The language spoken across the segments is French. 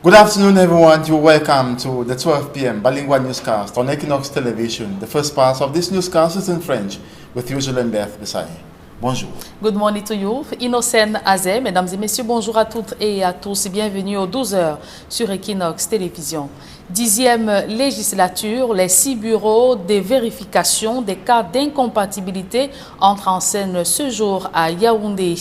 Good afternoon, everyone. You're welcome to the 12 p.m. bilingual newscast on Equinox Television. The first part of this newscast is in French with Yusulen Beth Besai. Bonjour. Good morning to you. Innocent Azé, mesdames et messieurs, bonjour à toutes et à tous. Bienvenue aux 12h sur Equinox Télévision. 10e législature, les 6 bureaux de vérification des cas d'incompatibilité entrent en scène ce jour à Yaoundé.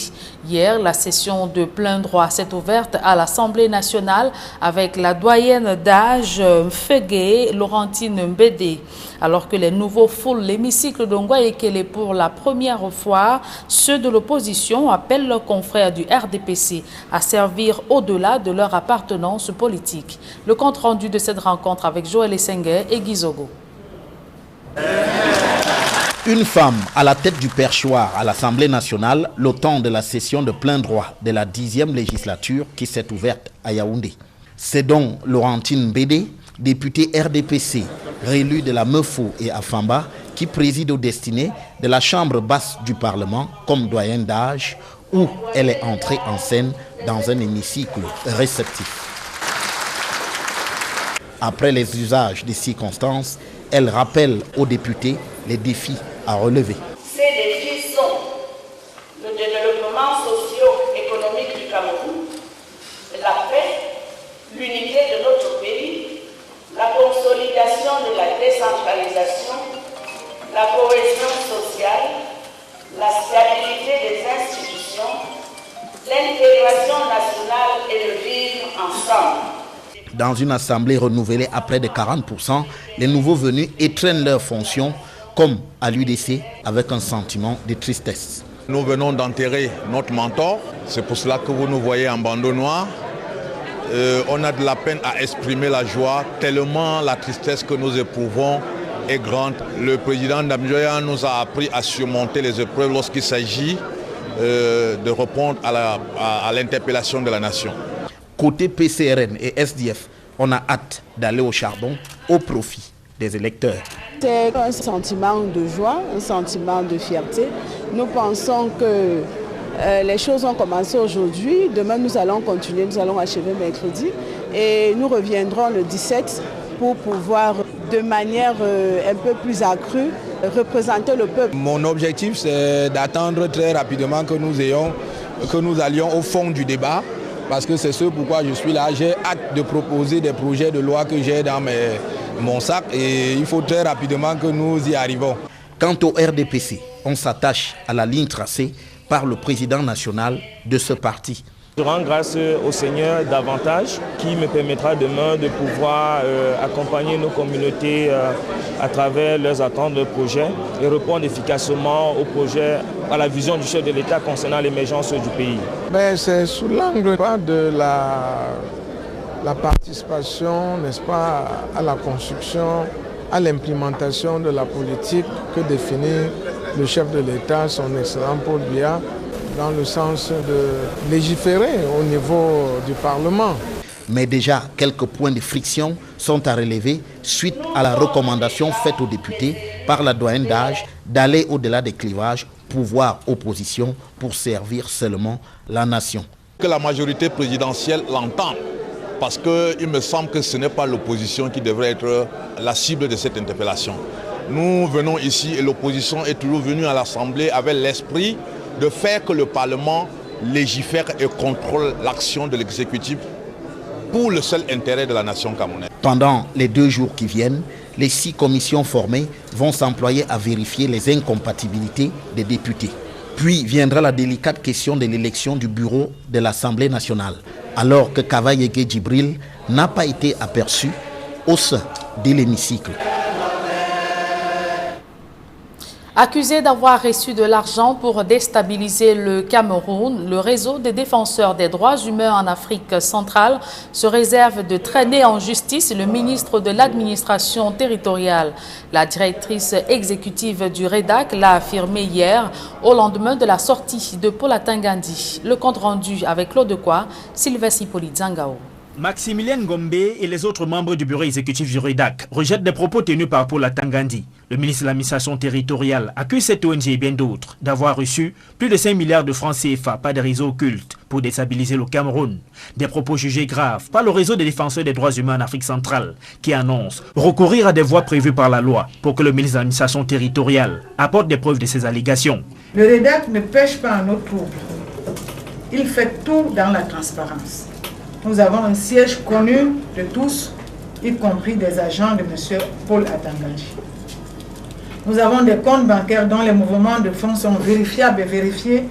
Hier, la session de plein droit s'est ouverte à l'Assemblée nationale avec la doyenne d'âge Mfege Laurentine Mbédé. Alors que les nouveaux foulent l'hémicycle de Ngwaekele pour la première fois, ceux de l'opposition appellent leurs confrères du RDPC à servir au-delà de leur appartenance politique. Le compte rendu de cette rencontre avec Joël Essenger et Guizogo. Une femme à la tête du perchoir à l'Assemblée nationale, le temps de la session de plein droit de la 10e législature qui s'est ouverte à Yaoundé. C'est donc Laurentine Mbédé, députée RDPC, réélue de la Meufo et Afamba, qui préside aux destinées de la chambre basse du Parlement comme doyenne d'âge, où elle est entrée en scène dans un hémicycle réceptif. Après les usages des circonstances, elle rappelle aux députés les défis à relever. Ces défis sont le développement socio-économique du Cameroun, la paix, l'unité de notre pays, la consolidation de la décentralisation, la cohésion sociale, la stabilité des institutions, l'intégration nationale et le vivre ensemble. Dans une assemblée renouvelée à près de 40%, les nouveaux venus étreignent leurs fonctions comme à l'UDC avec un sentiment de tristesse. Nous venons d'enterrer notre mentor, c'est pour cela que vous nous voyez en bandeau noir. On a de la peine à exprimer la joie, tellement la tristesse que nous éprouvons est grande. Le président Ndamjoya nous a appris à surmonter les épreuves lorsqu'il s'agit de répondre à l'interpellation de la nation. Côté PCRN et SDF, on a hâte d'aller au charbon au profit des électeurs. C'est un sentiment de joie, un sentiment de fierté. Nous pensons que les choses ont commencé aujourd'hui. Demain, nous allons continuer, nous allons achever mercredi. Et nous reviendrons le 17 pour pouvoir, de manière un peu plus accrue, représenter le peuple. Mon objectif, c'est d'attendre très rapidement que nous allions au fond du débat. Parce que c'est ce pourquoi je suis là. J'ai hâte de proposer des projets de loi que j'ai dans mon sac et il faut très rapidement que nous y arrivons. Quant au RDPC, on s'attache à la ligne tracée par le président national de ce parti. Je rends grâce au Seigneur davantage qui me permettra demain de pouvoir accompagner nos communautés à travers leurs attentes de projets et répondre efficacement aux projets, à la vision du chef de l'État concernant l'émergence du pays. C'est sous l'angle de la participation, n'est-ce pas, à la construction, à l'implémentation de la politique que définit le chef de l'État, son excellent Paul Biya, dans le sens de légiférer au niveau du Parlement. Mais déjà, quelques points de friction sont à relever suite à la recommandation faite aux députés par la doyenne d'âge d'aller au-delà des clivages, pouvoir opposition pour servir seulement la nation. Que la majorité présidentielle l'entende, parce qu'il me semble que ce n'est pas l'opposition qui devrait être la cible de cette interpellation. Nous venons ici et l'opposition est toujours venue à l'Assemblée avec l'esprit de faire que le Parlement légifère et contrôle l'action de l'exécutif pour le seul intérêt de la nation camerounaise. Pendant les 2 jours qui viennent, les 6 commissions formées vont s'employer à vérifier les incompatibilités des députés. Puis viendra la délicate question de l'élection du bureau de l'Assemblée nationale, alors que Kavaïege Djibril n'a pas été aperçu au sein de l'hémicycle. Accusé d'avoir reçu de l'argent pour déstabiliser le Cameroun, le réseau des défenseurs des droits humains en Afrique centrale se réserve de traîner en justice le ministre de l'administration territoriale. La directrice exécutive du REDAC l'a affirmé hier au lendemain de la sortie de Paul Atangandi. Le compte rendu avec Claude Kwa, Sylvestre Hippolyte Zangao. Maximilien Ngombe et les autres membres du bureau exécutif du REDAC rejettent des propos tenus par Paul Atangandi. Le ministre de l'administration territoriale accuse cette ONG et bien d'autres d'avoir reçu plus de 5 milliards de francs CFA par des réseaux occultes pour déstabiliser le Cameroun. Des propos jugés graves par le réseau des défenseurs des droits humains en Afrique centrale qui annonce recourir à des voies prévues par la loi pour que le ministre de l'administration territoriale apporte des preuves de ces allégations. Le REDAC ne pêche pas en eau trouble. Il fait tout dans la transparence. Nous avons un siège connu de tous, y compris des agents de M. Paul Atangandi. Nous avons des comptes bancaires dont les mouvements de fonds sont vérifiables et vérifiés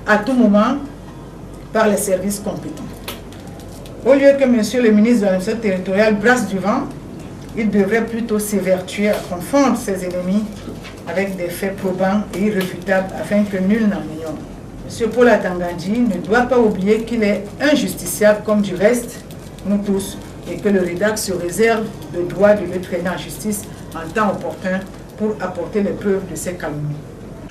à tout moment par les services compétents. Au lieu que M. le ministre de l'administration territoriale brasse du vent, il devrait plutôt s'évertuer à confondre ses ennemis avec des faits probants et irréfutables afin que nul n'en ignore. M. Paul Atangandi ne doit pas oublier qu'il est injusticiable comme du reste, nous tous, et que le REDAC se réserve le droit de le traîner en justice en temps opportun pour apporter les preuves de ses calomnies.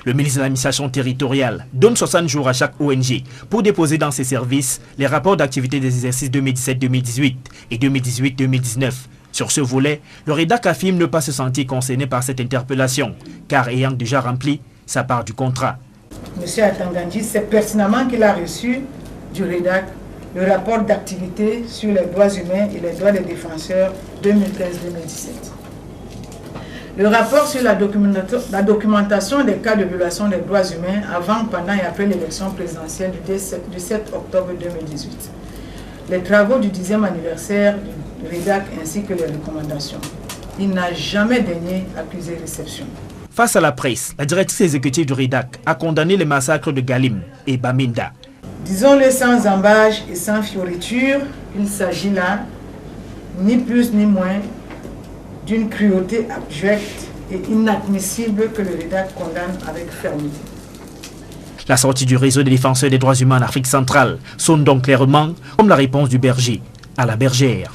Le ministre de l'administration territoriale donne 60 jours à chaque ONG pour déposer dans ses services les rapports d'activité des exercices 2017-2018 et 2018-2019. Sur ce volet, le REDAC affirme ne pas se sentir concerné par cette interpellation, car ayant déjà rempli sa part du contrat. M. Atangandi sait pertinemment qu'il a reçu du REDAC le rapport d'activité sur les droits humains et les droits des défenseurs 2015-2017. Le rapport sur la documentation des cas de violation des droits humains avant, pendant et après l'élection présidentielle du 7 octobre 2018. Les travaux du 10e anniversaire du REDAC ainsi que les recommandations. Il n'a jamais daigné accuser réception. Face à la presse, la directrice exécutive du REDAC a condamné les massacres de Galim et Bamenda. Disons-le sans embâche et sans fioriture, il s'agit là, ni plus ni moins, d'une cruauté abjecte et inadmissible que le REDAC condamne avec fermeté. La sortie du réseau des défenseurs des droits humains en Afrique centrale sonne donc clairement comme la réponse du berger à la bergère.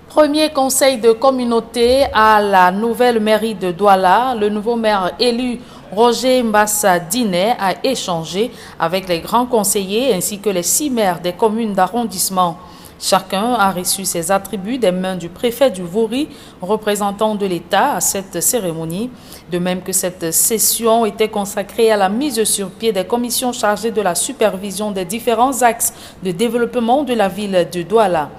Premier conseil de communauté à la nouvelle mairie de Douala. Le nouveau maire élu Roger Mbassa Diné a échangé avec les grands conseillers ainsi que les 6 maires des communes d'arrondissement. Chacun a reçu ses attributs des mains du préfet du Vouri, représentant de l'État à cette cérémonie. De même que cette session était consacrée à la mise sur pied des commissions chargées de la supervision des différents axes de développement de la ville de Douala.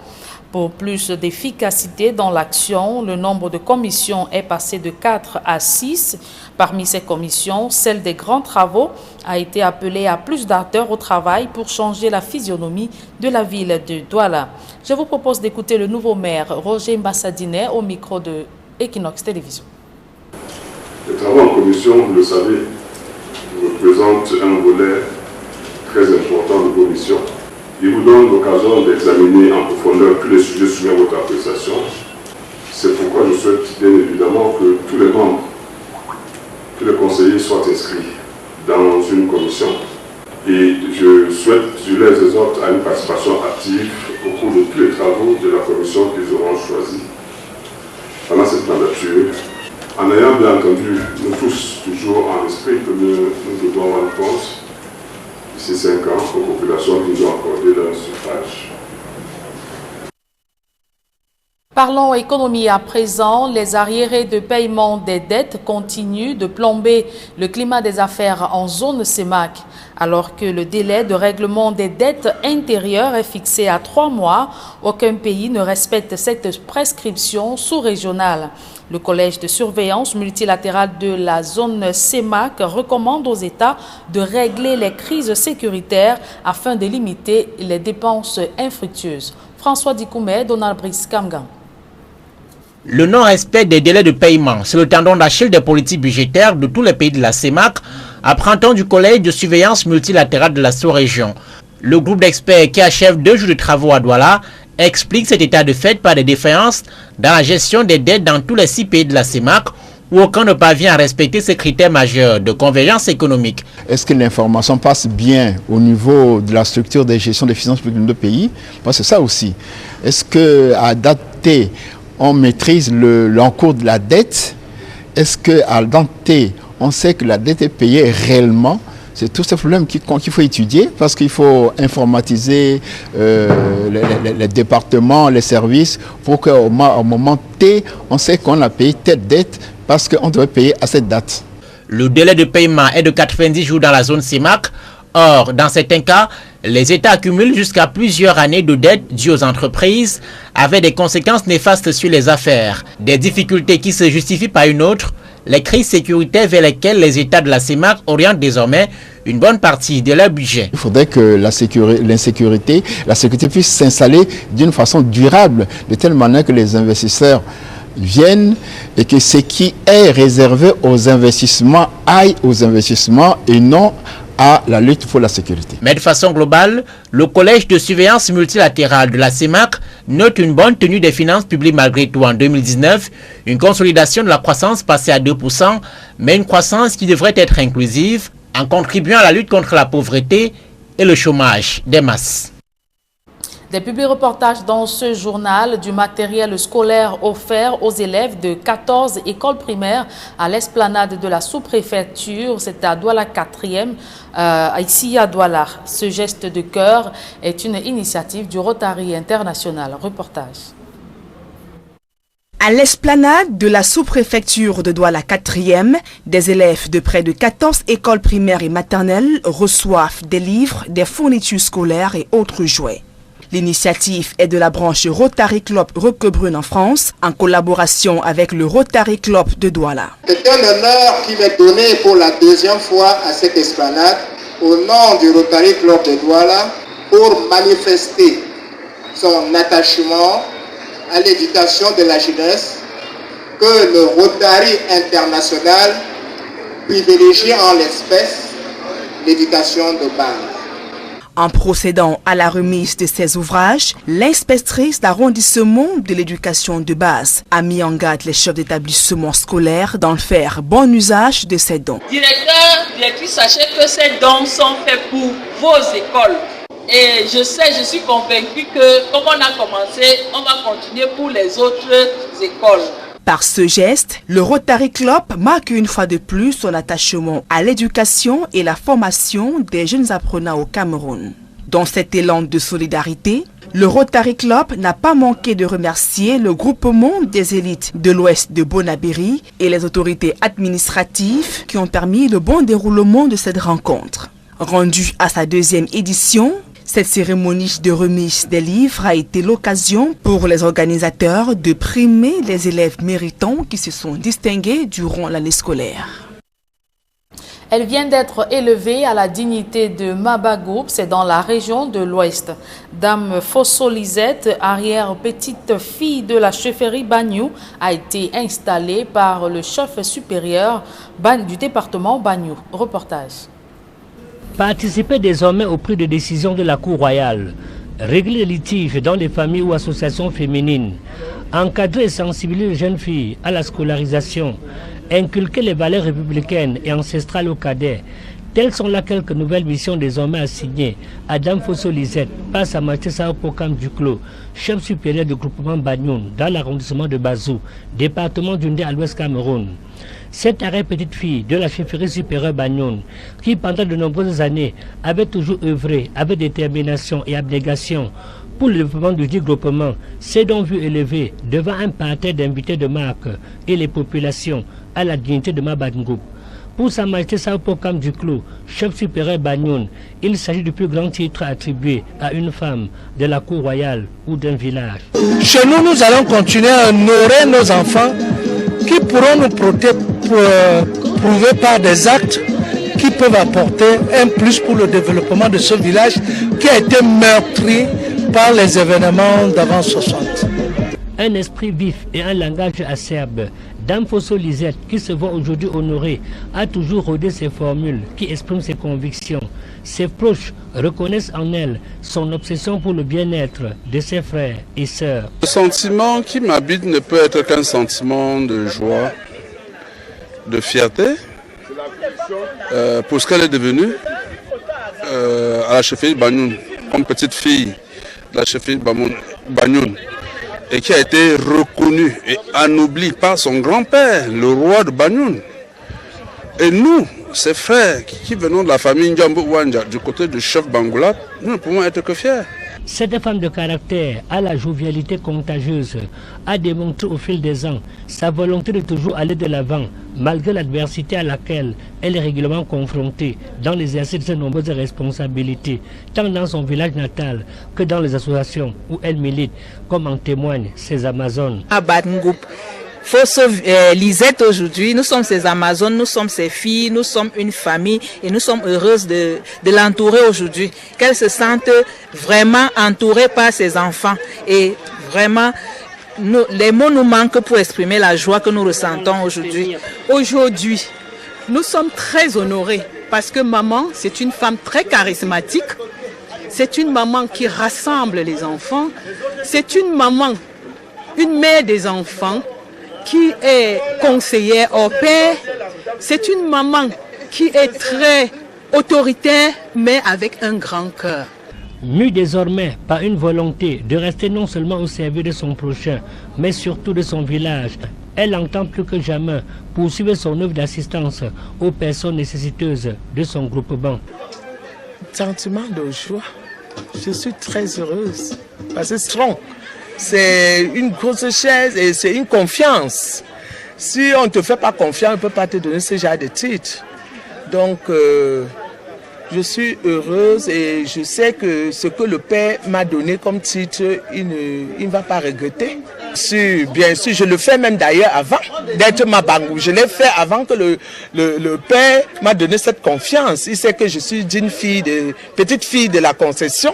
Pour plus d'efficacité dans l'action, le nombre de commissions est passé de 4 à 6. Parmi ces commissions, celle des grands travaux a été appelée à plus d'acteurs au travail pour changer la physionomie de la ville de Douala. Je vous propose d'écouter le nouveau maire Roger Mbassa Diné au micro de Equinox Télévision. Les travaux en commission, vous le savez, représentent un volet très important de vos missions. Il vous donne l'occasion d'examiner en profondeur tous les sujets soumis à votre appréciation. C'est pourquoi je souhaite bien évidemment que tous les membres, tous les conseillers soient inscrits dans une commission. Et je les exhorte à une participation active au cours de tous les travaux de la commission qu'ils auront choisis pendant cette mandature, en ayant bien entendu, nous tous, toujours en esprit que nous devons rendre compte d'ici 5 ans aux populations qui nous ont accordé leur suffrage. Parlons économie à présent. Les arriérés de paiement des dettes continuent de plomber le climat des affaires en zone CEMAC. Alors que le délai de règlement des dettes intérieures est fixé à 3 mois, aucun pays ne respecte cette prescription sous-régionale. Le collège de surveillance multilatérale de la zone CEMAC recommande aux États de régler les crises sécuritaires afin de limiter les dépenses infructueuses. François Dikoumé, Donald Brice Kamgan. Le non-respect des délais de paiement, c'est le tendon d'Achille des politiques budgétaires de tous les pays de la CEMAC, apprend-on du collège de surveillance multilatérale de la sous-région. Le groupe d'experts qui achève 2 jours de travaux à Douala explique cet état de fait par des défaillances dans la gestion des dettes dans tous les 6 pays de la CEMAC où aucun ne parvient à respecter ces critères majeurs de convergence économique. Est-ce que l'information passe bien au niveau de la structure de gestion des finances publiques de nos pays? Parce que ça aussi. Est-ce qu'à date T, on maîtrise l'encours de la dette? Est-ce qu'à date T, on sait que la dette est payée réellement? C'est tous ces problèmes qu'il faut étudier parce qu'il faut informatiser les départements, les services pour qu'au moment T, on sait qu'on a payé telle dette parce qu'on devait payer à cette date. Le délai de paiement est de 90 jours dans la zone CEMAC. Or, dans certains cas, les États accumulent jusqu'à plusieurs années de dettes dues aux entreprises avec des conséquences néfastes sur les affaires. Des difficultés qui se justifient par une autre, les crises sécuritaires vers lesquelles les États de la CEMAC orientent désormais une bonne partie de leur budget. Il faudrait que la sécurité puisse s'installer d'une façon durable, de telle manière que les investisseurs viennent et que ce qui est réservé aux investissements aille aux investissements et non à la lutte pour la sécurité. Mais de façon globale, le collège de surveillance multilatérale de la CEMAC note une bonne tenue des finances publiques malgré tout en 2019, une consolidation de la croissance passée à 2%, mais une croissance qui devrait être inclusive en contribuant à la lutte contre la pauvreté et le chômage des masses. Des publi-reportages dans ce journal du matériel scolaire offert aux élèves de 14 écoles primaires à l'esplanade de la sous-préfecture. C'est à Douala 4e, ici à Douala. Ce geste de cœur est une initiative du Rotary International. Reportage. À l'esplanade de la sous-préfecture de Douala 4e, des élèves de près de 14 écoles primaires et maternelles reçoivent des livres, des fournitures scolaires et autres jouets. L'initiative est de la branche Rotary Club Roquebrune en France, en collaboration avec le Rotary Club de Douala. C'est un honneur qui m'est donné pour la deuxième fois à cette esplanade, au nom du Rotary Club de Douala, pour manifester son attachement à l'éducation de la jeunesse que le Rotary International privilégie en l'espèce l'éducation de base. En procédant à la remise de ces ouvrages, l'inspectrice d'arrondissement de l'éducation de base a mis en garde les chefs d'établissement scolaire d'en faire bon usage de ces dons. Directeur, directrice, sachez que ces dons sont faits pour vos écoles. Et je suis convaincue que comme on a commencé, on va continuer pour les autres écoles. Par ce geste, le Rotary Club marque une fois de plus son attachement à l'éducation et la formation des jeunes apprenants au Cameroun. Dans cet élan de solidarité, le Rotary Club n'a pas manqué de remercier le groupement des élites de l'Ouest de Bonabéry et les autorités administratives qui ont permis le bon déroulement de cette rencontre. Rendue à sa deuxième édition, cette cérémonie de remise des livres a été l'occasion pour les organisateurs de primer les élèves méritants qui se sont distingués durant l'année scolaire. Elle vient d'être élevée à la dignité de Mabagoup, c'est dans la région de l'Ouest. Dame Fosso Lisette, arrière-petite-fille de la chefferie Bagnou, a été installée par le chef supérieur du département Bagnou. Reportage. Participer désormais aux prises de décision de la Cour royale, régler les litiges dans les familles ou associations féminines, encadrer et sensibiliser les jeunes filles à la scolarisation, inculquer les valeurs républicaines et ancestrales aux cadets. Telles sont là quelques nouvelles missions désormais assignées à Dame Fosso Lisette par Sa Majesté Sao Pokam Duclos, chef supérieur du groupement Bagnoun dans l'arrondissement de Bazou, département d'Undé à l'Ouest Cameroun. Cette arrière-petite-fille de la chefferie supérieure Bagnoun, qui pendant de nombreuses années avait toujours œuvré avec détermination et abnégation pour le développement du dit groupement, s'est donc vu élevé devant un parterre d'invités de marque et les populations à la dignité de Mabagoup. Pour Sa Majesté Sao Pokam Duclos, chef supérieur Bagnoun, il s'agit du plus grand titre attribué à une femme de la cour royale ou d'un village. Chez nous, nous allons continuer à honorer nos enfants qui pourront nous prouver par des actes qui peuvent apporter un plus pour le développement de ce village qui a été meurtri par les événements d'avant 60. Un esprit vif et un langage acerbe, Dame Fosso Lisette, qui se voit aujourd'hui honorée, a toujours rodé ses formules qui expriment ses convictions. Ses proches reconnaissent en elle son obsession pour le bien-être de ses frères et sœurs. Le sentiment qui m'habite ne peut être qu'un sentiment de joie, de fierté pour ce qu'elle est devenue à la chefferie Bagnoun, comme petite fille de la chefferie Bagnoun, et qui a été reconnue et anoblie par son grand-père, le roi de Bagnoun. Et nous, ses frères qui venons de la famille Ndjambo Wanja, du côté du chef Bangoula, nous ne pouvons être que fiers. Cette femme de caractère, à la jovialité contagieuse, a démontré au fil des ans sa volonté de toujours aller de l'avant, malgré l'adversité à laquelle elle est régulièrement confrontée dans l'exercice de ses nombreuses responsabilités, tant dans son village natal que dans les associations où elle milite, comme en témoignent ses Amazones. Lisette aujourd'hui, nous sommes ses Amazones, nous sommes ses filles, nous sommes une famille et nous sommes heureuses de l'entourer aujourd'hui. Qu'elle se sente vraiment entourée par ses enfants et vraiment les mots nous manquent pour exprimer la joie que nous ressentons aujourd'hui. Aujourd'hui, nous sommes très honorés parce que maman, c'est une femme très charismatique. C'est une maman qui rassemble les enfants. C'est une maman, une mère des enfants, qui est conseillère au père. C'est une maman qui est très autoritaire, mais avec un grand cœur. Mue désormais par une volonté de rester non seulement au service de son prochain, mais surtout de son village, elle entend plus que jamais poursuivre son œuvre d'assistance aux personnes nécessiteuses de son groupement. Sentiment de joie. Je suis très heureuse parce que strong. C'est une grosse chaise et c'est une confiance. Si on ne te fait pas confiance, on ne peut pas te donner ce genre de titre. Donc, je suis heureuse et je sais que ce que le Père m'a donné comme titre, il ne va pas regretter. Bien sûr, je le fais même d'ailleurs avant d'être Mabangou. Je l'ai fait avant que le Père m'a donné cette confiance. Il sait que je suis d'une petite fille de la concession.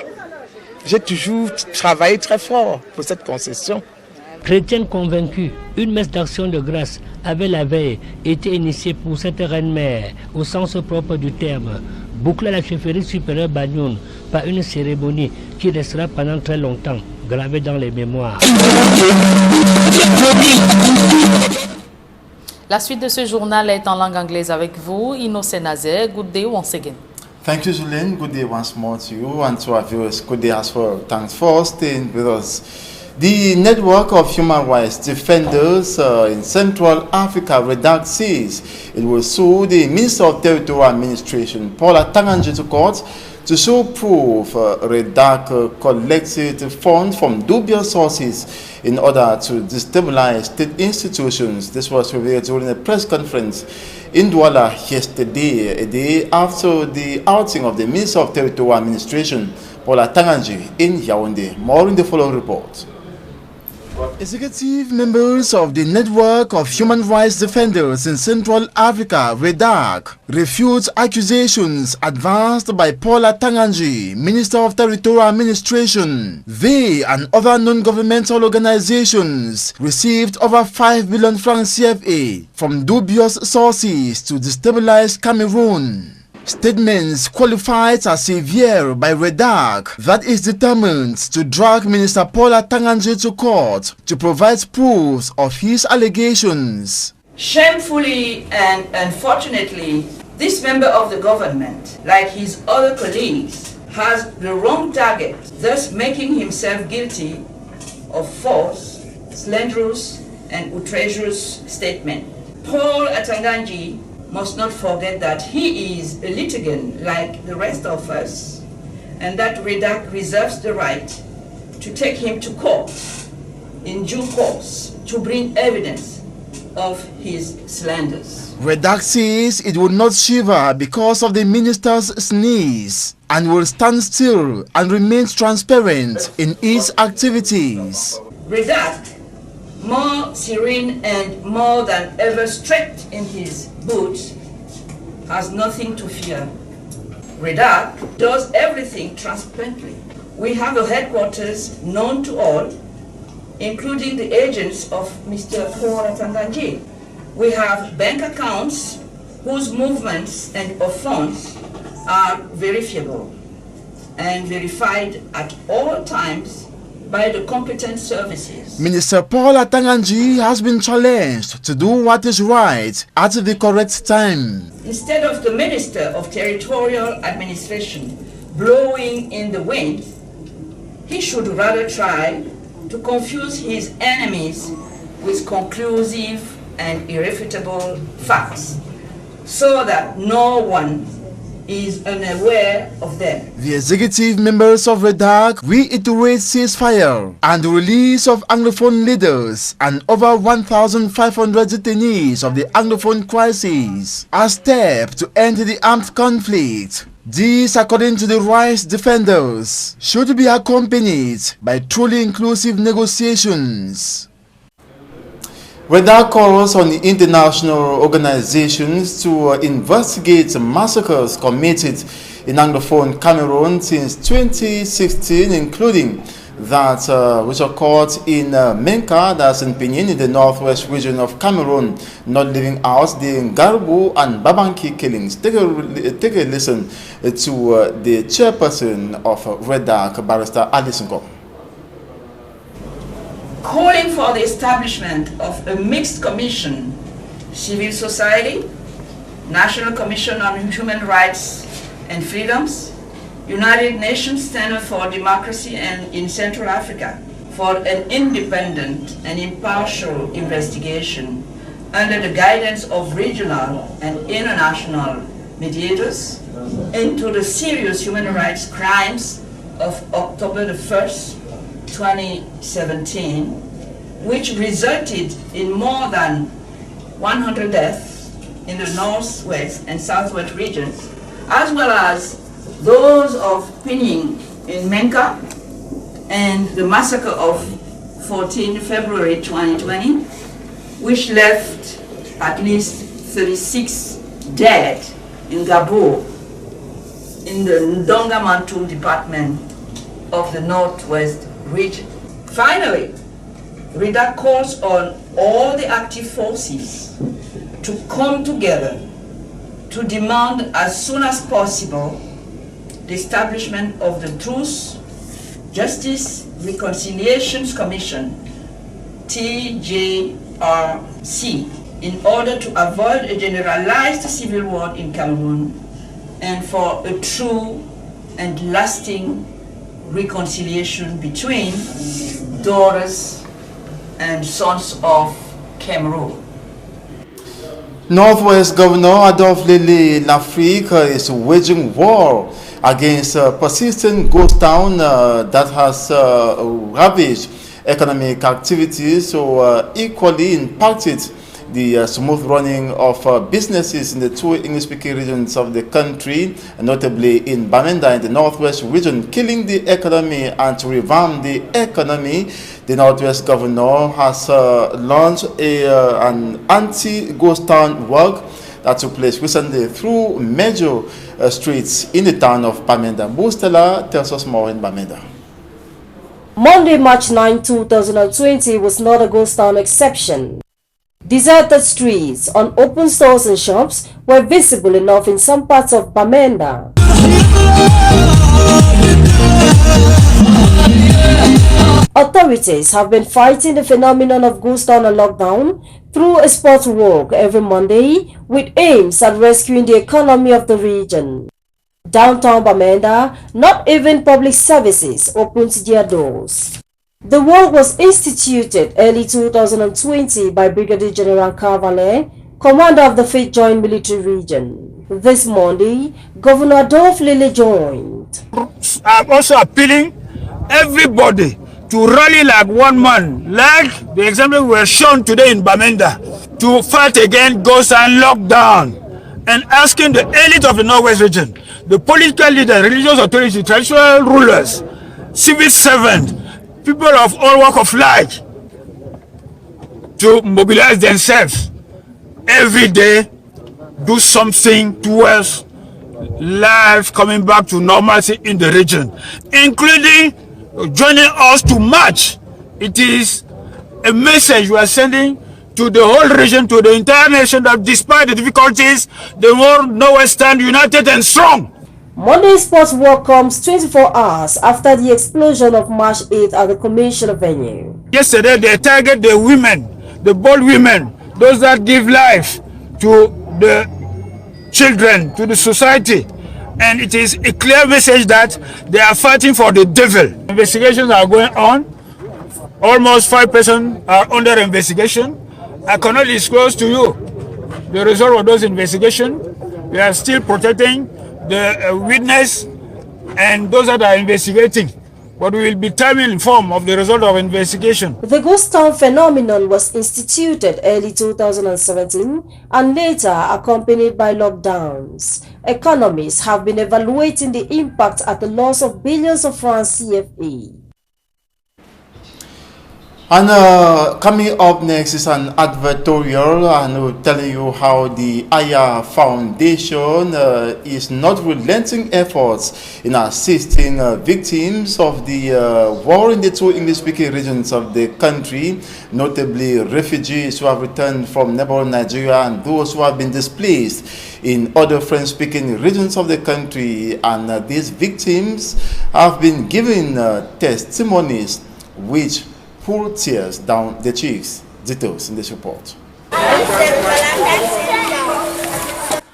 J'ai toujours travaillé très fort pour cette concession. Chrétienne convaincue, une messe d'action de grâce avait la veille été initiée pour cette reine-mère au sens propre du terme, bouclée à la chefferie supérieure Bagnoun par une cérémonie qui restera pendant très longtemps gravée dans les mémoires. La suite de ce journal est en langue anglaise avec vous, Innocent Nazer. Good day once again. Thank you, Julien. Good day once more to you and to our viewers. Good day as well. Thanks for staying with us. The Network of Human Rights Defenders in Central Africa, REDAC, says it will sue the Minister of Territorial Administration, Paula Tanganji, to court to show proof REDAC collected funds from dubious sources in order to destabilize state institutions. This was revealed during a press conference in Douala yesterday, a day after the outing of the Minister of Territorial Administration, Paula Tanganji, in Yaoundé. More in the following report. Executive members of the Network of Human Rights Defenders in Central Africa, REDAC, refute accusations advanced by Paula Tanganji, Minister of Territorial Administration. They and other non-governmental organizations received over 5 billion francs CFA from dubious sources to destabilize Cameroon. Statements qualified as severe by REDAC that is determined to drag Minister Paula Tanganji to court to provide proofs of his allegations. Shamefully and unfortunately, this member of the government, like his other colleagues, has the wrong target, thus making himself guilty of false, slanderous and outrageous statement. Paul Tanganji must not forget that he is a litigant like the rest of us, and that REDAC reserves the right to take him to court in due course to bring evidence of his slanders. REDAC says it will not shiver because of the minister's sneeze and will stand still and remain transparent in its activities. REDAC, more serene and more than ever straight in his boots, has nothing to fear. REDAC does everything transparently. We have a headquarters known to all, including the agents of Mr. Paul Tanganji. We have bank accounts whose movements and of funds are verifiable and verified at all times by the competent services. Minister Paula Tanganji has been challenged to do what is right at the correct time. Instead of the Minister of Territorial Administration blowing in the wind, he should rather try to confuse his enemies with conclusive and irrefutable facts. so that no one is unaware of them. The executive members of REDAC reiterate ceasefire and the release of Anglophone leaders and over 1,500 detainees of the Anglophone crisis, a step to end the armed conflict. This, according to the rights defenders, should be accompanied by truly inclusive negotiations. REDAC calls on the international organizations to investigate massacres committed in Anglophone Cameroon since 2016, including that which occurred in Menka, that's in Pinyin, in the northwest region of Cameroon, not leaving out the Ngarbu and Babanki killings. Take a listen to the chairperson of REDAC, Barrister Alison Ngom. Calling for the establishment of a mixed commission, civil society, National Commission on Human Rights and Freedoms, United Nations Center for Democracy and in Central Africa, for an independent and impartial investigation under the guidance of regional and international mediators into the serious human rights crimes of October the 1st, 2017, which resulted in more than 100 deaths in the northwest and southwest regions, as well as those of Pinyin in Menka and the massacre of 14 February 2020, which left at least 36 dead in Gabo in the Ndonga Mantul department of the northwest region. Finally, REDAC calls on all the active forces to come together to demand as soon as possible the establishment of the Truth, Justice, Reconciliations Commission, TJRC, in order to avoid a generalized civil war in Cameroon and for a true and lasting reconciliation between daughters and sons of Cameroon. Northwest Governor Adolphe Lele Lafrique is waging war against persistent ghost town that has ravaged economic activities, so equally impacted the smooth running of businesses in the two English-speaking regions of the country, notably in Bamenda in the northwest region, killing the economy. And to revamp the economy, the Northwest Governor has launched an anti-ghost town work that took place recently through major streets in the town of Bamenda. Bustela tells us more in Bamenda. Monday, March 9, 2020 was not a ghost town exception. Deserted streets, unopened stores and shops were visible enough in some parts of Bamenda. Authorities have been fighting the phenomenon of ghost town and lockdown through a sport walk every Monday with aims at rescuing the economy of the region. Downtown Bamenda, not even public services opened their doors. The walk was instituted early 2020 by Brigadier General Carvalho, commander of the 5th Joint Military Region. This Monday, Governor Adolphe Lele joined. I'm also appealing everybody to rally like one man, like the example we were shown today in Bamenda, to fight against ghost and lockdown, and asking the elite of the Northwest region, the political leaders, religious authorities, traditional rulers, civil servants, people of all walks of life, to mobilize themselves every day, do something towards life coming back to normalcy in the region, including joining us to march. It is a message we are sending to the whole region, to the entire nation, that despite the difficulties, the world Northwest stand united and strong. Monday's sports walk comes 24 hours after the explosion of March 8th at the commercial venue. Yesterday they targeted the women, the bold women, those that give life to the children, to the society. And it is a clear message that they are fighting for the devil. Investigations are going on. Almost 5 persons are under investigation. I cannot disclose to you the result of those investigations. We are still protecting the witness and those that are investigating. But we will be timely informed of the result of investigation. The ghost town phenomenon was instituted early 2017 and later accompanied by lockdowns. Economists have been evaluating the impact at the loss of billions of francs CFA. And coming up next is an advertorial, and we'll tell you how the Aya Foundation is not relenting efforts in assisting victims of the war in the two English-speaking regions of the country, notably refugees who have returned from neighboring Nigeria and those who have been displaced in other French-speaking regions of the country. And these victims have been giving testimonies which pull tears down the cheeks. Details in this report.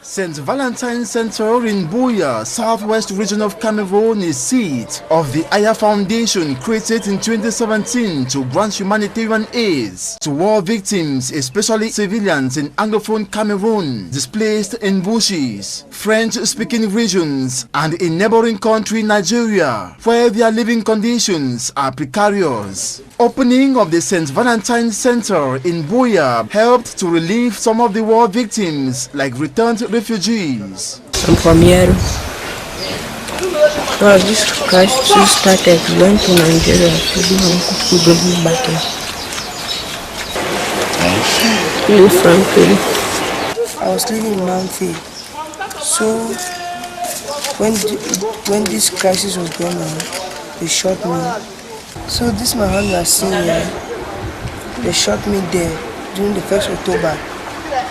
St. Valentine Center in Buea, southwest region of Cameroon, is seat of the Aya Foundation, created in 2017 to grant humanitarian aid to war victims, especially civilians in Anglophone Cameroon, displaced in bushes, French-speaking regions, and in neighboring country Nigeria, where their living conditions are precarious. Opening of the St. Valentine Center in Buea helped to relieve some of the war victims, like returned refugees. I'm from here. So this crisis started, went to Nigeria to do to bring me back here. Live from I was living in Mount. So when this crisis was going on, they shot me. So this my hand was seen here. They shot me there during the 1st October.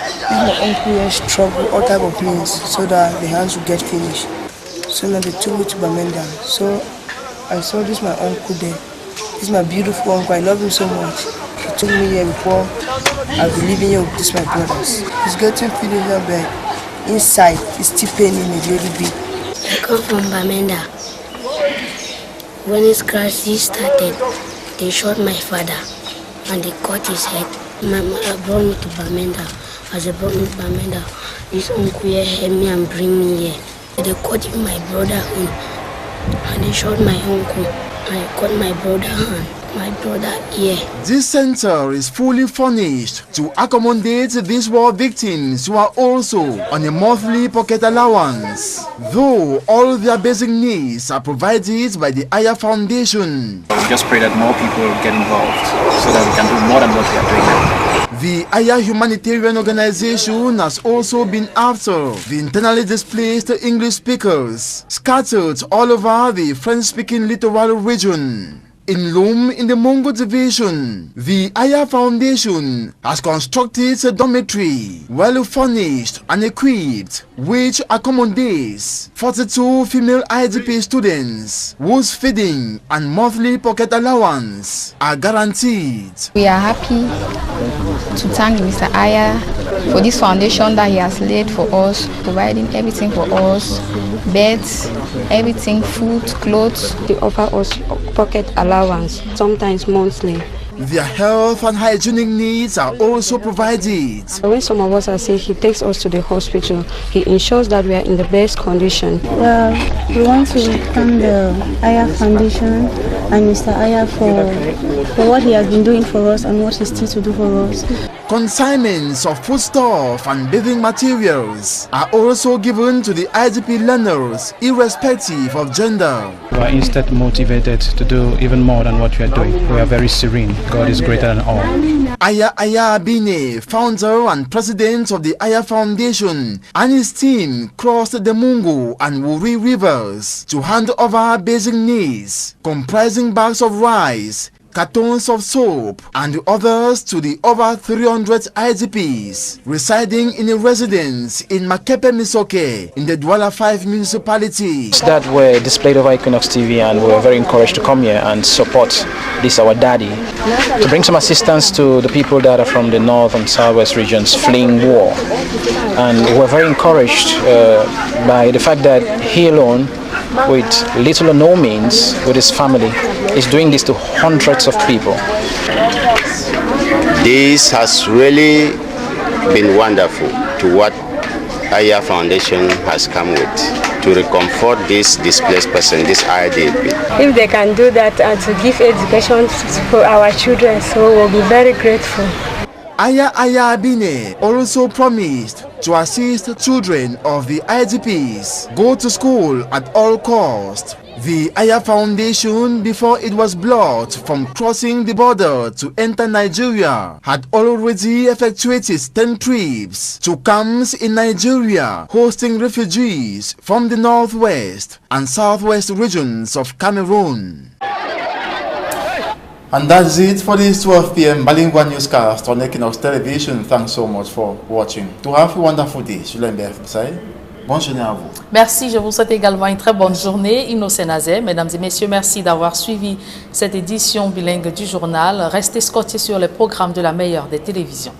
This my uncle here struggled all type of means so that the hands would get finished. So now they took me to Bamenda. So I saw this my uncle there. This is my beautiful uncle. I love him so much. He took me here before I've been living here with this my brothers. He's getting feeling here back. Inside, it's still paining a little bit. I come from Bamenda. When this crisis started, they shot my father and they cut his head. My mother brought me to Bamenda. As they brought me to Bamenda, this uncle here helped me and bring me here. They cut my brother hand and they shot my uncle and they cut my brother hand. My brother here. This center is fully furnished to accommodate these war victims who are also on a monthly pocket allowance, though all their basic needs are provided by the Aya Foundation. We just pray that more people get involved so that we can do more than what we are doing now. The Aya humanitarian organization has also been after the internally displaced English speakers scattered all over the French-speaking littoral region. In Lom, in the Mongo division, the Aya Foundation has constructed a dormitory, well furnished and equipped, which accommodates 42 female IDP students whose feeding and monthly pocket allowance are guaranteed. We are happy to thank Mr. Aya for this foundation that he has laid for us, providing everything for us, beds, everything, food, clothes. They offer us pocket allowance, sometimes monthly. Their health and hygienic needs are also provided. When some of us are sick, he takes us to the hospital. He ensures that we are in the best condition. We want to thank the Aya Foundation and Mr. Aya for what he has been doing for us and what he's still to do for us. Consignments of foodstuff and bathing materials are also given to the IDP learners, irrespective of gender. We are instead motivated to do even more than what we are doing. We are very serene. God is greater than all. Aya Abine, founder and president of the Aya Foundation, and his team crossed the Mungo and Wuri rivers to hand over basic needs, comprising bags of rice, cartons of soap, and others to the over 300 IDPs residing in a residence in Makepe Misoke in the Douala 5 municipality. That were displayed over Equinox TV, and we were very encouraged to come here and support this our daddy to bring some assistance to the people that are from the north and southwest regions fleeing war. And we were very encouraged by the fact that he alone, with little or no means, with his family, is doing this to hundreds of people. This has really been wonderful to what Aya Foundation has come with to reconfort this displaced person, this IDP. If they can do that and to give education for our children, so we'll be very grateful. Aya Abine also promised to assist children of the IDPs go to school at all costs. The Aya Foundation, before it was blocked from crossing the border to enter Nigeria, had already effectuated 10 trips to camps in Nigeria, hosting refugees from the northwest and southwest regions of Cameroon. And that's it for this 12 p.m. bilingual newscast on Equinox Television. Thanks so much for watching. To have a wonderful day. Bonne journée à vous. Merci, je vous souhaite également une très bonne journée. Innocent Azem, mesdames et messieurs, merci d'avoir suivi cette édition bilingue du journal. Restez scotchés sur les programmes de la meilleure des télévisions.